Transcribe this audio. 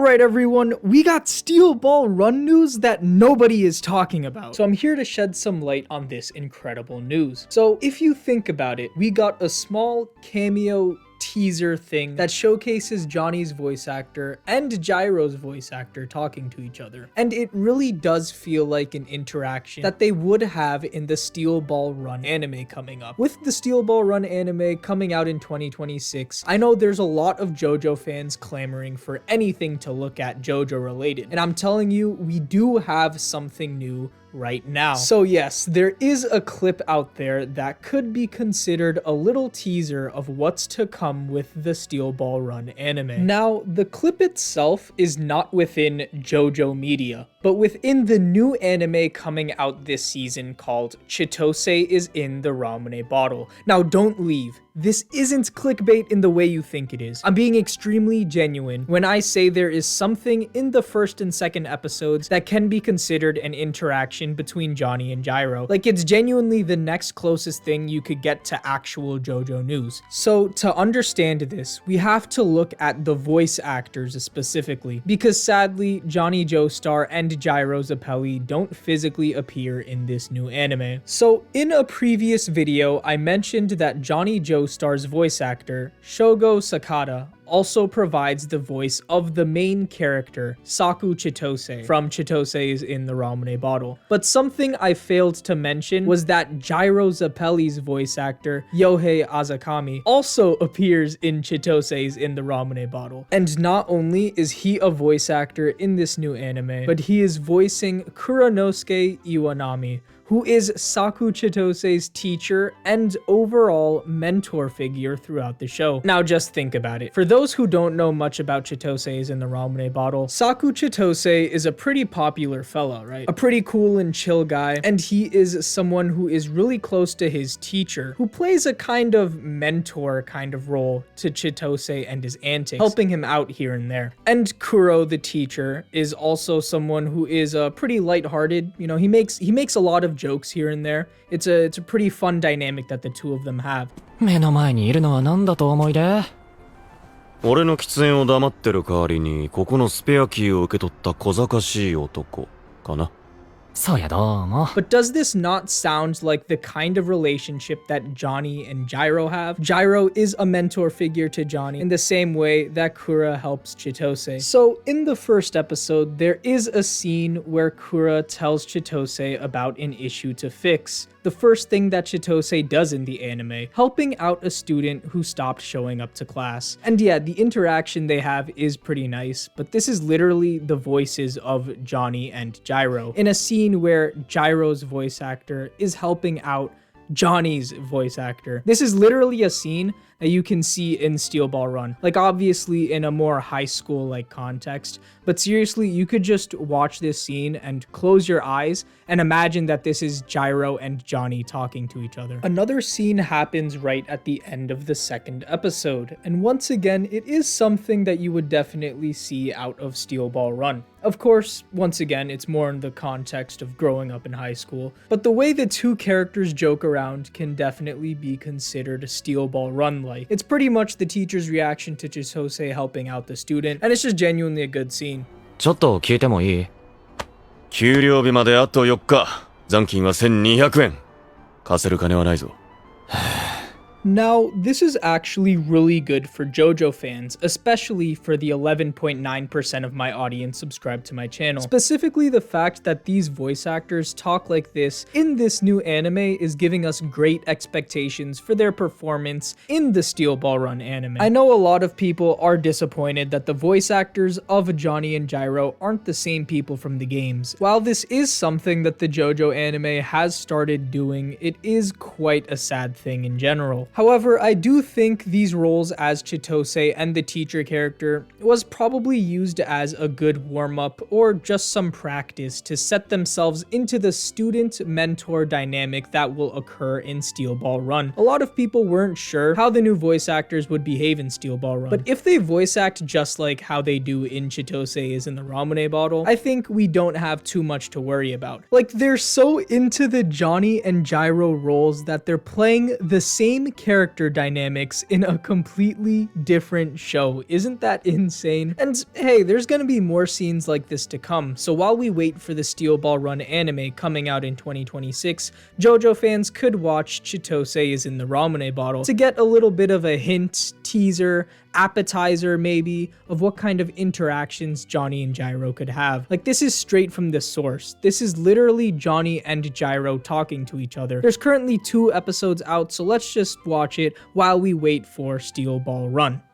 Alright everyone, we got Steel Ball Run news that nobody is talking about. So I'm here to shed some light on this incredible news. So if you think about it, we got a small cameo teaser thing that showcases Johnny's voice actor and Gyro's voice actor talking to each other. And it really does feel like an interaction that they would have in the Steel Ball Run anime coming up. With the Steel Ball Run anime coming out in 2026, I know there's a lot of JoJo fans clamoring for anything to look at JoJo related. And I'm telling you, we do have something new right now. So yes, there is a clip out there that could be considered a little teaser of what's to come with the Steel Ball Run anime. Now, the clip itself is not within JoJo media, but within the new anime coming out this season called Chitose is in the Ramune bottle. Now don't leave. This isn't clickbait in the way you think it is. I'm being extremely genuine when I say there is something in the first and second episodes that can be considered an interaction between Johnny and Gyro. Like, it's genuinely the next closest thing you could get to actual JoJo news. So to understand this, we have to look at the voice actors specifically, because sadly, Johnny Joestar and Gyro Zeppeli don't physically appear in this new anime. So in a previous video, I mentioned that Johnny Joestar's voice actor, Shogo Sakata, also provides the voice of the main character, Saku Chitose, from Chitose is in the Ramune bottle. But something I failed to mention was that Gyro Zeppeli's voice actor, Yohei Azakami, also appears in Chitose's in the Ramune bottle. And not only is he a voice actor in this new anime, but he is voicing Kuranosuke Iwanami, who is Saku Chitose's teacher and overall mentor figure throughout the show. Now just think about it. For those who don't know much about Chitose's in the Ramune bottle, Saku Chitose is a pretty popular fella, right? A pretty cool and chill guy, and he is someone who is really close to his teacher, who plays a kind of mentor kind of role to Chitose and his antics, helping him out here and there. And Kuro, the teacher, is also someone who is pretty lighthearted. You know, he makes a lot of jokes here and there. It's a pretty fun dynamic that the two of them have. 目の前にいるのは何だと思い出? 俺の喫煙を黙ってる代わりにここのスペアキーを受け取った小賢しい男かな。 そうやどうも。 But does this not sound like the kind of relationship that Johnny and Gyro have? Gyro is a mentor figure to Johnny in the same way that Kura helps Chitose. So in the first episode, there is a scene where Kura tells Chitose about an issue to fix. The first thing that Chitose does in the anime, helping out a student who stopped showing up to class. And yeah, the interaction they have is pretty nice, but this is literally the voices of Johnny and Gyro in a scene where Gyro's voice actor is helping out Johnny's voice actor. This is literally a scene that you can see in Steel Ball Run, like obviously in a more high school like context, but seriously, you could just watch this scene and close your eyes and imagine that this is Gyro and Johnny talking to each other. Another scene happens right at the end of the second episode, and once again, it is something that you would definitely see out of Steel Ball Run. Of course, once again, it's more in the context of growing up in high school, but the way the two characters joke around can definitely be considered Steel Ball Run-like. It's pretty much the teacher's reaction to Chitose helping out the student, and it's just genuinely a good scene. ちょっと聞いてもいい? 給料日まであと4日。残金は1200円。貸せる金はないぞ。 Now, this is actually really good for JoJo fans, especially for the 11.9% of my audience subscribed to my channel. Specifically, the fact that these voice actors talk like this in this new anime is giving us great expectations for their performance in the Steel Ball Run anime. I know a lot of people are disappointed that the voice actors of Johnny and Gyro aren't the same people from the games. While this is something that the JoJo anime has started doing, it is quite a sad thing in general. However, I do think these roles as Chitose and the teacher character was probably used as a good warm-up or just some practice to set themselves into the student-mentor dynamic that will occur in Steel Ball Run. A lot of people weren't sure how the new voice actors would behave in Steel Ball Run, but if they voice act just like how they do in Chitose is in the Ramune bottle, I think we don't have too much to worry about. Like, they're so into the Johnny and Gyro roles that they're playing the same character dynamics in a completely different show. Isn't that insane? And hey, there's gonna be more scenes like this to come, so while we wait for the Steel Ball Run anime coming out in 2026, JoJo fans could watch Chitose is in the Ramune bottle to get a little bit of a hint, teaser, appetizer maybe, of what kind of interactions Johnny and Gyro could have. Like, this is straight from the source. This is literally Johnny and Gyro talking to each other. There's currently 2 episodes out, so let's just watch it while we wait for Steel Ball Run.